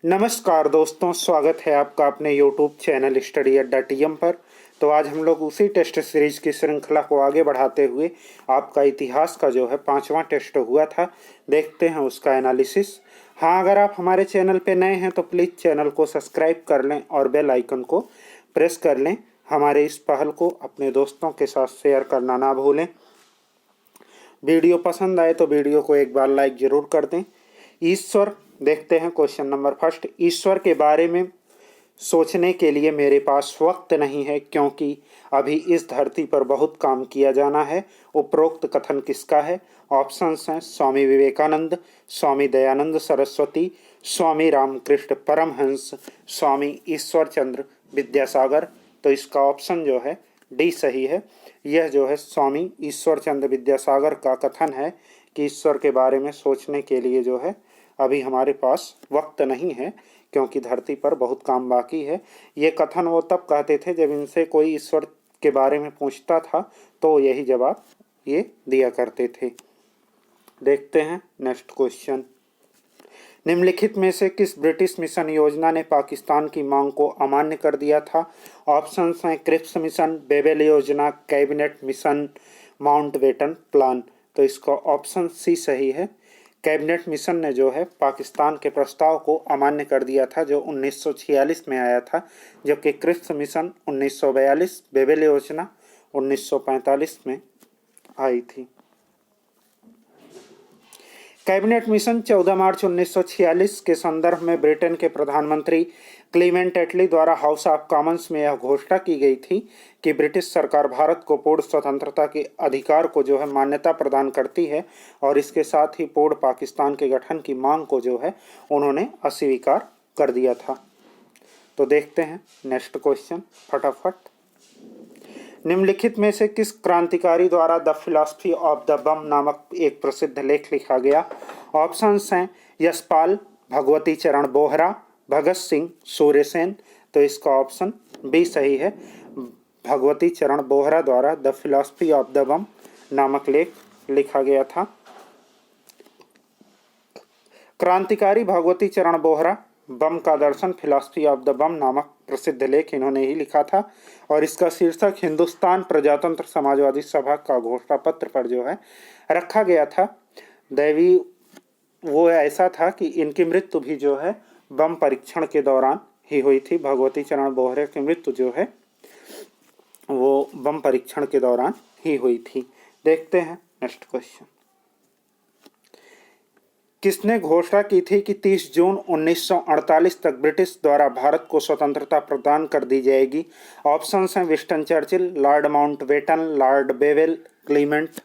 नमस्कार दोस्तों, स्वागत है आपका अपने YouTube चैनल स्टडी अड्डा टीएम पर। तो आज हम लोग उसी टेस्ट सीरीज की श्रृंखला को आगे बढ़ाते हुए आपका इतिहास का जो है 5वां टेस्ट हुआ था, देखते हैं उसका एनालिसिस। हाँ, अगर आप हमारे चैनल पे नए हैं तो प्लीज़ चैनल को सब्सक्राइब कर लें और बेल आइकन को प्रेस कर लें। हमारे इस पहल को अपने दोस्तों के साथ शेयर करना ना भूलें। वीडियो पसंद आए तो वीडियो को एक बार लाइक ज़रूर कर दें। ईश्वर, देखते हैं क्वेश्चन नंबर फर्स्ट। ईश्वर के बारे में सोचने के लिए मेरे पास वक्त नहीं है, क्योंकि अभी इस धरती पर बहुत काम किया जाना है। उपरोक्त कथन किसका है? ऑप्शंस हैं स्वामी विवेकानंद, स्वामी दयानंद सरस्वती, स्वामी रामकृष्ण परमहंस, स्वामी ईश्वर चंद्र विद्यासागर। तो इसका ऑप्शन जो है डी सही है। यह जो है स्वामी ईश्वर चंद्र विद्यासागर का कथन है कि ईश्वर के बारे में सोचने के लिए जो है अभी हमारे पास वक्त नहीं है, क्योंकि धरती पर बहुत काम बाकी है। ये कथन वो तब कहते थे जब इनसे कोई ईश्वर के बारे में पूछता था तो यही जवाब ये दिया करते थे। देखते हैं नेक्स्ट क्वेश्चन। निम्नलिखित में से किस ब्रिटिश मिशन योजना ने पाकिस्तान की मांग को अमान्य कर दिया था? ऑप्शंस हैं क्रिप्स मिशन, बेबेल योजना, कैबिनेट मिशन, माउंटबेटन प्लान। तो इसका ऑप्शन सी सही है। कैबिनेट मिशन ने जो है पाकिस्तान के प्रस्ताव को अमान्य कर दिया था, जो 1946 में आया था, जबकि क्रिप्स मिशन 1942, बेबेल योजना 1945 में आई थी। कैबिनेट मिशन 14 मार्च 1946 के संदर्भ में ब्रिटेन के प्रधानमंत्री क्लीमेंट एटली द्वारा हाउस ऑफ कॉमन्स में यह घोषणा की गई थी कि ब्रिटिश सरकार भारत को पूर्ण स्वतंत्रता के अधिकार को जो है मान्यता प्रदान करती है, और इसके साथ ही पूर्ण पाकिस्तान के गठन की मांग को जो है उन्होंने अस्वीकार कर दिया था। तो देखते हैं नेक्स्ट क्वेश्चन फटाफट। निम्नलिखित में से किस क्रांतिकारी द्वारा द फिलॉसफी ऑफ द बम नामक एक प्रसिद्ध लेख लिखा गया? ऑप्शंस हैं यशपाल, भगवती चरण बोहरा, भगत सिंह, सूर्यसेन। तो इसका ऑप्शन बी सही है। भगवती चरण बोहरा द्वारा द फिलॉसफी ऑफ द बम नामक लेख लिखा गया था। क्रांतिकारी भगवती चरण बोहरा बम का दर्शन, फिलॉसफी ऑफ द बम नामक प्रसिद्ध लेख इन्होंने ही लिखा था, और इसका शीर्षक हिंदुस्तान प्रजातंत्र समाजवादी सभा का घोषणा पत्र पर जो है रखा गया था। दैवी वो ऐसा था कि इनकी मृत्यु भी जो है बम परीक्षण के दौरान ही हुई थी। भगवती चरण बोहरा की मृत्यु जो है वो बम परीक्षण के दौरान ही हुई थी। देखते हैं नेक्स्ट क्वेश्चन। किसने घोषणा की थी कि 30 जून 1948 तक ब्रिटिश द्वारा भारत को स्वतंत्रता प्रदान कर दी जाएगी? ऑप्शंस हैं Winston Churchill, Lord Mountbatten, Lord Wavell, Clement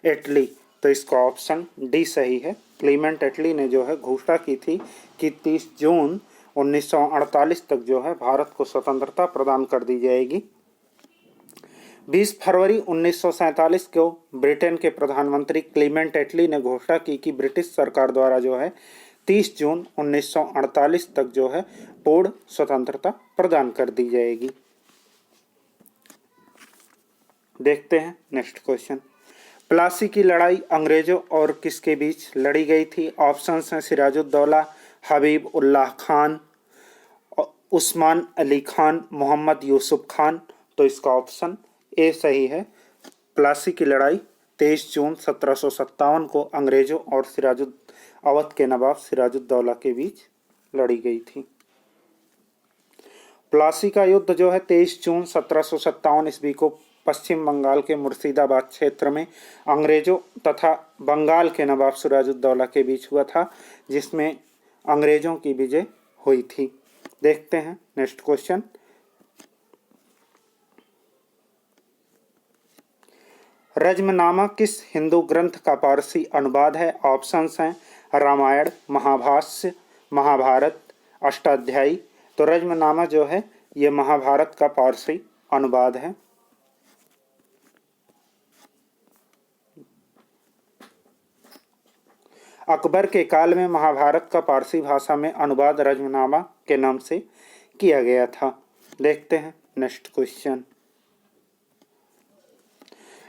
Attlee. तो इसका ऑप्शन डी सही है। क्लीमेंट एटली ने जो है घोषणा की थी कि 30 जून 1948 तक जो है भारत को स्वतंत्रता प्रदान कर दी जाएगी। 20 फरवरी 1947 को ब्रिटेन के प्रधानमंत्री क्लीमेंट एटली ने घोषणा की कि ब्रिटिश सरकार द्वारा जो है 30 जून 1948 तक जो है पूर्ण स्वतंत्रता प्रदान कर दी जाएगी। देखते हैं नेक्स्ट क्वेश्चन। प्लासी की लड़ाई अंग्रेजों और किसके बीच लड़ी गई थी? ऑप्शंस हैं सिराजुद्दौला, हबीब उल्लाह खान, उस्मान अली खान, मोहम्मद यूसुफ खान। तो इसका ऑप्शन ए सही है। प्लासी की लड़ाई 23 जून 1757 को अंग्रेजों और अवध के नवाब सिराजुद्दौला के बीच लड़ी गई थी। प्लासी का युद्ध जो है 23 जून 1757 ईस्वी को पश्चिम बंगाल के मुर्शिदाबाद क्षेत्र में अंग्रेजों तथा बंगाल के नवाब सिराजुद्दौला के बीच हुआ था, जिसमें अंग्रेजों की विजय हुई थी। देखते हैं नेक्स्ट क्वेश्चन। रज्मनामा किस हिंदू ग्रंथ का पारसी अनुवाद है? ऑप्शंस हैं रामायण, महाभाष्य, महाभारत, अष्टाध्यायी। तो रज्मनामा जो है ये महाभारत का पारसी अनुवाद है। अकबर के काल में महाभारत का पारसी भाषा में अनुवाद रज्मनामा के नाम से किया गया था। देखते हैं नेक्स्ट क्वेश्चन।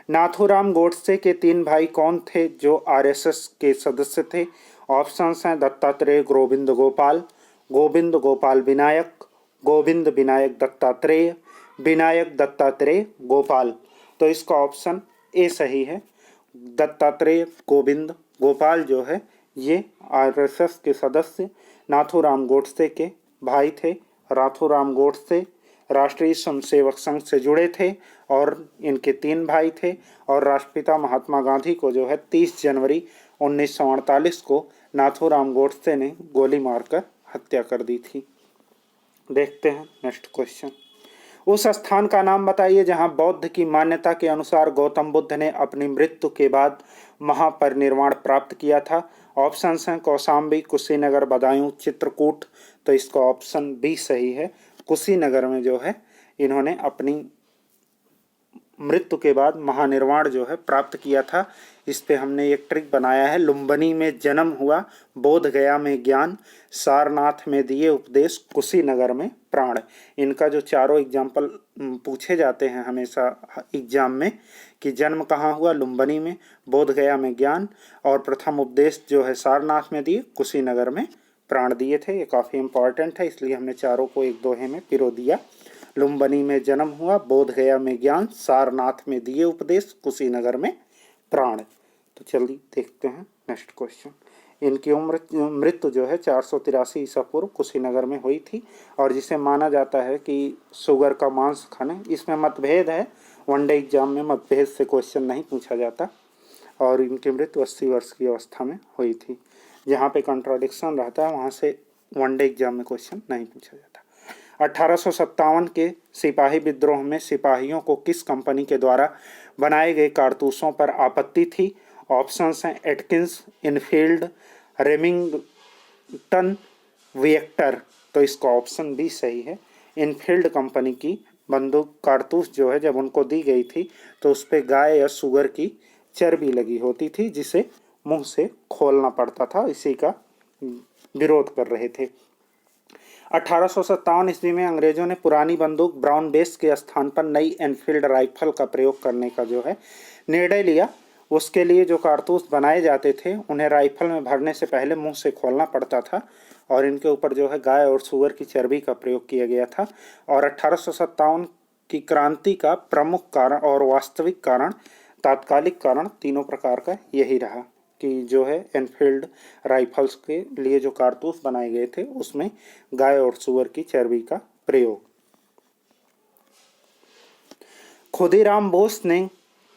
नाथूराम गोडसे के 3 भाई कौन थे जो आरएसएस के सदस्य थे? ऑप्शंस हैं दत्तात्रेय, गोविंद गोपाल, गोविंद गोपाल विनायक, गोविंद विनायक दत्तात्रेय, विनायक दत्तात्रेय गोपाल। तो इसका ऑप्शन ए सही है। दत्तात्रेय गोविंद गोपाल जो है ये आरएसएस के सदस्य नाथूराम गोडसे के भाई थे। नाथूराम गोडसे राष्ट्रीय स्वयंसेवक संघ से जुड़े थे और इनके 3 भाई थे। और राष्ट्रपिता महात्मा गांधी को जो है 30 जनवरी 1948 को नाथूराम गोडसे ने गोली मारकर हत्या कर दी थी। देखते हैं नेक्स्ट क्वेश्चन। उस स्थान का नाम बताइए जहां बौद्ध की मान्यता के अनुसार गौतम बुद्ध ने अपनी मृत्यु के बाद महापरिनिर्वाण प्राप्त किया था। ऑप्शन हैं कौशाम्बी, कुशीनगर, बदायूं, चित्रकूट। तो इसका ऑप्शन बी सही है। कुशीनगर में जो है इन्होंने अपनी मृत्यु के बाद महानिर्वाण जो है प्राप्त किया था। इस पे हमने एक ट्रिक बनाया है। लुम्बिनी में जन्म हुआ, बोध गया में ज्ञान, सारनाथ में दिए उपदेश, कुशीनगर में प्राण। इनका जो चारों एग्जाम्पल पूछे जाते हैं हमेशा एग्जाम में कि जन्म कहाँ हुआ, लुम्बिनी में, बोध गया में ज्ञान, और प्रथम उपदेश जो है सारनाथ में दिए, कुशीनगर में प्राण दिए थे। ये काफ़ी इंपॉर्टेंट है, इसलिए हमने चारों को एक दोहे में पिरो दिया। लुम्बिनी में जन्म हुआ, बोध गया में ज्ञान, सारनाथ में दिए उपदेश, कुशीनगर में प्राण। तो चलिए देखते हैं नेक्स्ट क्वेश्चन। इनकी मृत्यु जो है 483 ईसा पूर्व कुशीनगर में हुई थी और जिसे माना जाता है कि शुगर का मांस खाने। इसमें मतभेद है, वनडे एग्जाम में मतभेद से क्वेश्चन नहीं पूछा जाता। और इनकी मृत्यु 80 वर्ष की अवस्था में हुई थी। जहाँ पे कंट्राडिक्शन रहता है वहाँ से वनडे एग्जाम में क्वेश्चन नहीं पूछा जाता। 1857 के सिपाही विद्रोह में सिपाहियों को किस कंपनी के द्वारा बनाए गए कारतूसों पर आपत्ति थी। ऑप्शंस हैं एटकिंस, इनफील्ड, रेमिंगटन, विएक्टर। तो इसका ऑप्शन बी सही है। इनफील्ड कंपनी की बंदूक कारतूस जो है जब उनको दी गई थी तो उस पर गाय या सुअर की चर्बी लगी होती थी जिसे मुंह से खोलना पड़ता था। इसी का विरोध कर रहे थे। 1857 ईस्वी में अंग्रेजों ने पुरानी बंदूक ब्राउन बेस के स्थान पर नई एनफील्ड राइफल का प्रयोग करने का जो है निर्णय लिया। उसके लिए जो कारतूस बनाए जाते थे उन्हें राइफल में भरने से पहले मुंह से खोलना पड़ता था और इनके ऊपर जो है गाय और सुअर की चर्बी का प्रयोग किया गया था। और 1857 की क्रांति का प्रमुख कारण और वास्तविक कारण, तात्कालिक कारण तीनों प्रकार का यही रहा कि जो है एनफील्ड राइफल्स के लिए जो कारतूस बनाए गए थे उसमें गाय और सुअर की चर्बी का प्रयोग। खुदीराम बोस ने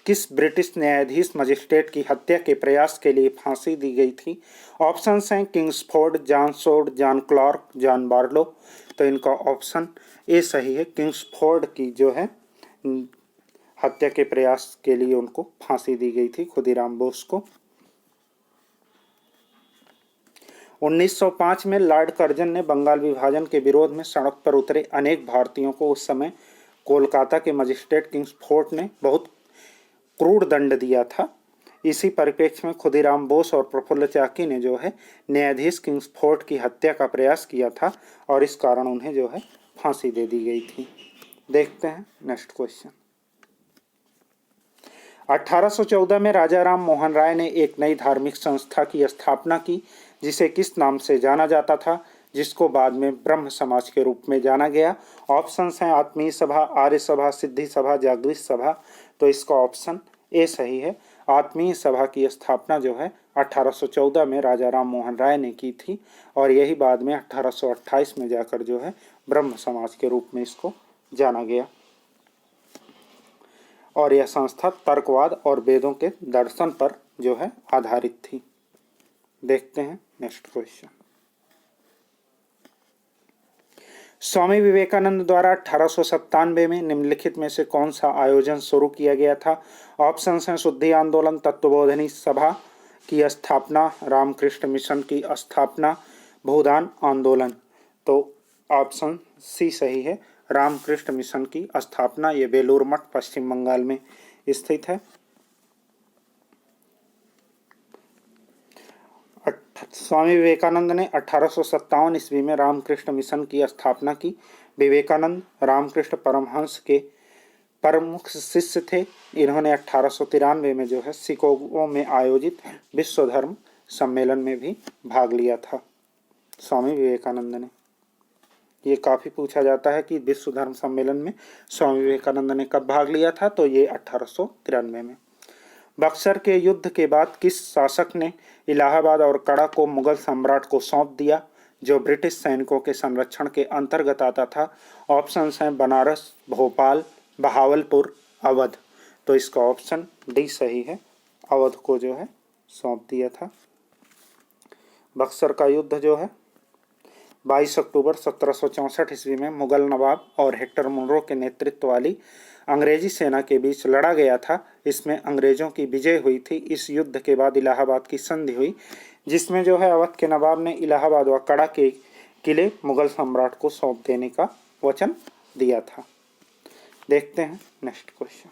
किस ब्रिटिश न्यायाधीश मजिस्ट्रेट की हत्या के प्रयास के लिए फांसी दी गई थी। ऑप्शंस हैं किंग्सफोर्ड, जॉन सोड, जॉन क्लार्क, जॉन बार्लो। तो इनका ऑप्शन ए सही है। किंग्सफोर्ड की जो है हत्या के प्रयास के लिए उनको फांसी दी गई थी, खुदीराम बोस को। 1905 में लॉर्ड कर्जन ने बंगाल विभाजन के विरोध में सड़क पर उतरे अनेक भारतीयों को उस समय कोलकाता के मजिस्ट्रेट किंग्सफोर्ड ने बहुत क्रूर दंड दिया था। इसी परिप्रेक्ष्य में खुदीराम बोस और प्रफुल्ल चाकी ने जो है न्यायाधीश किंग्सफोर्ड की हत्या का प्रयास किया था और इस कारण उन्हें जो है फांसी दे दी गई थी। देखते हैं नेक्स्ट क्वेश्चन। 1814 में राजा राम मोहन राय ने एक नई धार्मिक संस्था की स्थापना की जिसे किस नाम से जाना जाता था, जिसको बाद में ब्रह्म समाज के रूप में जाना गया। ऑप्शंस हैं आत्मीय सभा, आर्य सभा, सिद्धि सभा, जागृत सभा। तो इसका ऑप्शन ए सही है। आत्मीय सभा की स्थापना जो है 1814 में राजा राम मोहन राय ने की थी और यही बाद में 1828 में जाकर जो है ब्रह्म समाज के रूप में इसको जाना गया। और यह संस्था तर्कवाद और वेदों के दर्शन पर जो है आधारित थी। देखते हैं नेक्स्ट क्वेश्चन। स्वामी विवेकानंद द्वारा 1897 में निम्नलिखित में से कौन सा आयोजन शुरू किया गया था। ऑप्शन हैं शुद्धि आंदोलन, तत्वबोधिनी सभा की स्थापना, रामकृष्ण मिशन की स्थापना, भूदान आंदोलन। तो ऑप्शन सी सही है, रामकृष्ण मिशन की स्थापना। ये बेलूर मठ पश्चिम बंगाल में स्थित है। स्वामी विवेकानंद ने 1857 ईस्वी में रामकृष्ण मिशन की स्थापना की। विवेकानंद रामकृष्ण परमहंस के प्रमुख शिष्य थे। इन्होंने 1893 में जो है शिकागो में आयोजित विश्व धर्म सम्मेलन में भी भाग लिया था स्वामी विवेकानंद ने। ये काफ़ी पूछा जाता है कि विश्व धर्म सम्मेलन में स्वामी विवेकानंद ने कब भाग लिया था, तो ये 1893 में। बक्सर के युद्ध के बाद किस शासक ने इलाहाबाद और कड़ा को मुगल सम्राट को सौंप दिया, जो ब्रिटिश सैनिकों के संरक्षण के अंतर्गत आता था? ऑप्शंस हैं बनारस, भोपाल, बहावलपुर, अवध। तो इसका ऑप्शन डी सही है, अवध को जो है सौंप दिया था। बक्सर का युद्ध जो है 22 अक्टूबर 1764 ईस्वी में मुगल नवाब और हेक्टर मुनरो के नेतृत्व वाली अंग्रेजी सेना के बीच लड़ा गया था। इसमें अंग्रेजों की विजय हुई थी। इस युद्ध के बाद इलाहाबाद की संधि हुई, जिसमें जो है अवध के नवाब ने इलाहाबाद व कड़ा के किले मुगल सम्राट को सौंप देने का वचन दिया था। देखते हैं नेक्स्ट क्वेश्चन।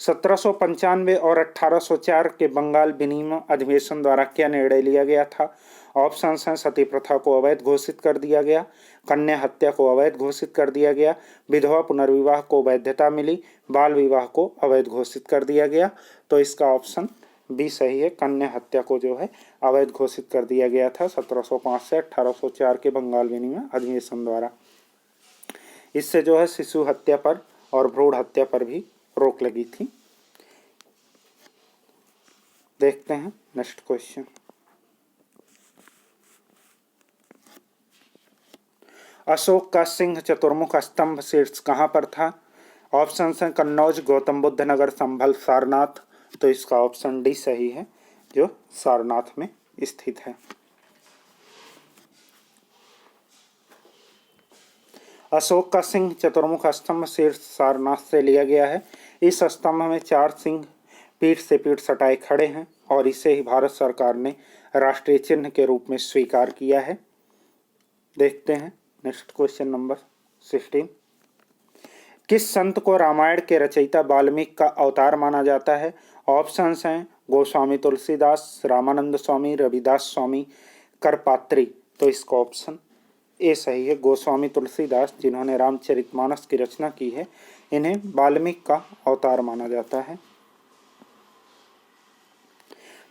1795 और 1804 के बंगाल विनिमय अधिवेशन द्वारा क्या निर्णय लिया गया था? ऑप्शन हैं सती प्रथा को अवैध घोषित कर दिया गया, कन्या हत्या को अवैध घोषित कर दिया गया, विधवा पुनर्विवाह को वैधता मिली, बाल विवाह को अवैध घोषित कर दिया गया। तो इसका ऑप्शन बी सही है, कन्या हत्या को जो है अवैध घोषित कर दिया गया था 1705 से 1804 के बंगाल विनिमय अधिवेशन द्वारा। इससे जो है शिशु हत्या पर और भ्रूण हत्या पर भी रोक लगी थी। देखते हैं नेक्स्ट क्वेश्चन। अशोक का सिंह चतुर्मुख स्तंभ शीर्ष कहाँ पर था? ऑप्शन हैं कन्नौज, गौतम बुद्ध नगर, संभल, सारनाथ। तो इसका ऑप्शन डी सही है, जो सारनाथ में स्थित है। अशोक का सिंह चतुर्मुख स्तंभ शीर्ष सारनाथ से लिया गया है। इस स्तंभ में 4 सिंह पीठ से पीठ सटाए खड़े हैं और इसे ही भारत सरकार ने राष्ट्रीय चिन्ह के रूप में स्वीकार किया है। देखते हैं नेक्स्ट क्वेश्चन नंबर 16। किस संत को रामायण के रचयिता वाल्मीकि का अवतार माना जाता है? ऑप्शंस हैं गोस्वामी तुलसीदास, रामानंद स्वामी, रविदास स्वामी, करपात्री। तो इसका ऑप्शन ए सही है, गोस्वामी तुलसीदास, जिन्होंने रामचरितमानस की रचना की है, इन्हें वाल्मीकि का अवतार माना जाता है।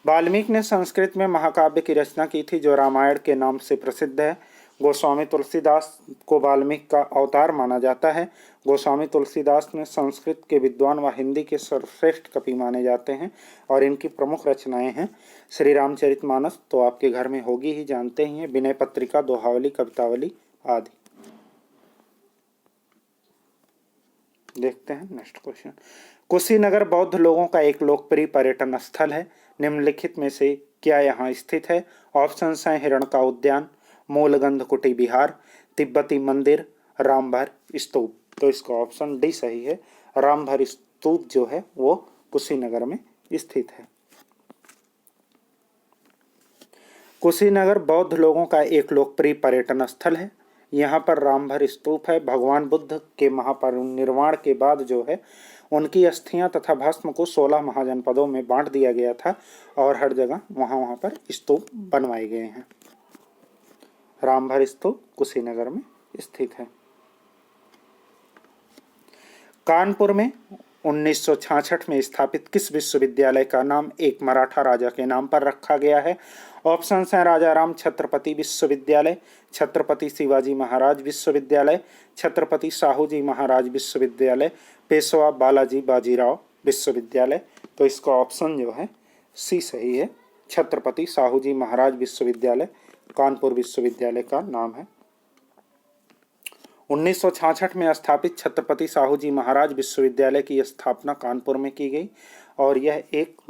वाल्मीकि ने संस्कृत में महाकाव्य की रचना की थी, जो रामायण के नाम से प्रसिद्ध है। गोस्वामी तुलसीदास को वाल्मीकि का अवतार माना जाता है। गोस्वामी तुलसीदास ने संस्कृत के विद्वान व हिंदी के सर्वश्रेष्ठ कवि माने जाते हैं और इनकी प्रमुख रचनाएं हैं श्री रामचरितमानस, तो आपके घर में होगी ही, जानते ही हैं, विनय पत्रिका, दोहावली, कवितावली आदि। देखते हैं नेक्स्ट क्वेश्चन। कुशीनगर बौद्ध लोगों का एक लोकप्रिय पर्यटन स्थल है। निम्नलिखित में से क्या यहाँ स्थित है? ऑप्शन हैं हिरण का उद्यान, मूलगंध कुटी विहार, तिब्बती मंदिर, रामभर स्तूप। तो इसका ऑप्शन डी सही है, रामभर स्तूप जो है वो कुशीनगर में स्थित है। कुशीनगर बौद्ध लोगों का एक लोकप्रिय पर्यटन स्थल है। यहाँ पर रामभर स्तूप है। भगवान बुद्ध के महापरिनिर्वाण के बाद जो है उनकी अस्थियां तथा भस्म को 16 महाजनपदों में बांट दिया गया था और हर जगह वहाँ पर स्तूप बनवाए गए हैं। रामभर स्तूप कुशीनगर में स्थित है। कानपुर में 1966 में स्थापित किस विश्वविद्यालय का नाम एक मराठा राजा के नाम पर रखा गया है? ऑप्शन हैं राजाराम छत्रपति विश्वविद्यालय, छत्रपति शिवाजी महाराज विश्वविद्यालय, छत्रपति साहूजी महाराज विश्वविद्यालय, पेशवा बालाजी बाजीराव विश्वविद्यालय। तो इसका ऑप्शन जो है सी सही है, छत्रपति साहूजी महाराज विश्वविद्यालय कानपुर विश्वविद्यालय का नाम है। 1966 में स्थापित छत्रपति साहूजी महाराज विश्वविद्यालय की स्थापना कानपुर में की गई और यह एक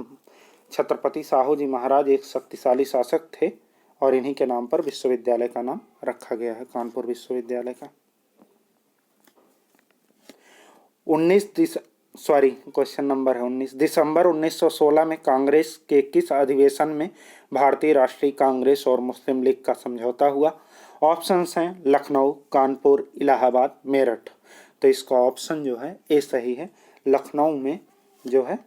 छत्रपति साहूजी महाराज एक शक्तिशाली शासक थे और इन्हीं के नाम पर विश्वविद्यालय का नाम रखा गया है, कानपुर विश्वविद्यालय का। क्वेश्चन नंबर है 19। दिसंबर 1916 में कांग्रेस के किस अधिवेशन में भारतीय राष्ट्रीय कांग्रेस और मुस्लिम लीग का समझौता हुआ? ऑप्शंस हैं लखनऊ, कानपुर, इलाहाबाद, मेरठ। तो इसका ऑप्शन जो है ए सही है, लखनऊ में जो है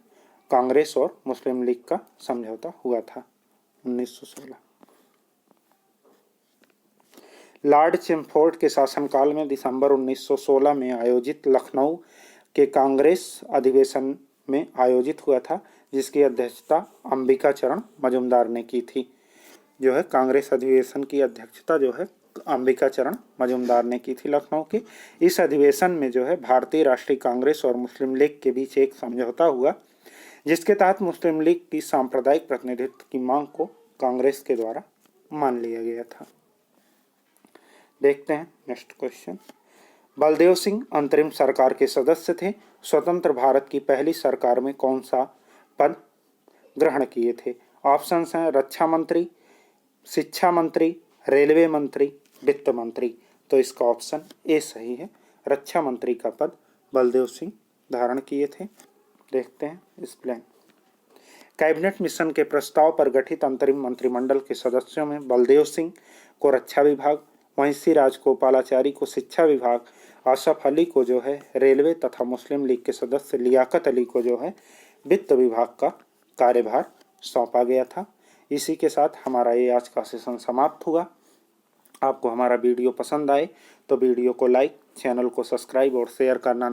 कांग्रेस और मुस्लिम लीग का समझौता हुआ था 1916। लॉर्ड चैमफोर्ड के शासनकाल में दिसंबर 1916 में आयोजित लखनऊ के कांग्रेस अधिवेशन में आयोजित हुआ था, जिसकी अध्यक्षता अंबिका चरण मजुमदार ने की थी। जो है कांग्रेस अधिवेशन की अध्यक्षता जो है अंबिका चरण मजूमदार ने की थी लखनऊ के। इस अधिवेशन में जो है भारतीय राष्ट्रीय कांग्रेस और मुस्लिम लीग के बीच एक समझौता हुआ, जिसके तहत मुस्लिम लीग की सांप्रदायिक प्रतिनिधित्व की मांग को कांग्रेस के द्वारा मान लिया गया था। देखते हैं नेक्स्ट क्वेश्चन। बलदेव सिंह अंतरिम सरकार के सदस्य थे। स्वतंत्र भारत की पहली सरकार में कौन सा पद ग्रहण किए थे? ऑप्शंस हैं रक्षा मंत्री, शिक्षा मंत्री, रेलवे मंत्री, वित्त मंत्री। तो इसका ऑप्शन ए सही है, रक्षा मंत्री का पद बलदेव सिंह धारण किए थे। देखते हैं एक्सप्लेन। कैबिनेट मिशन के प्रस्ताव पर गठित अंतरिम मंत्रिमंडल के सदस्यों में बलदेव सिंह को रक्षा विभाग, महिषी राजगोपालाचारी को शिक्षा विभाग, आसफ अली को जो है रेलवे तथा मुस्लिम लीग के सदस्य लियाकत अली को जो है वित्त विभाग का कार्यभार सौंपा गया था। इसी के साथ हमारा ये आज का सेशन समाप्त हुआ। आपको हमारा वीडियो पसंद आए तो वीडियो को लाइक, चैनल को सब्सक्राइब और शेयर करना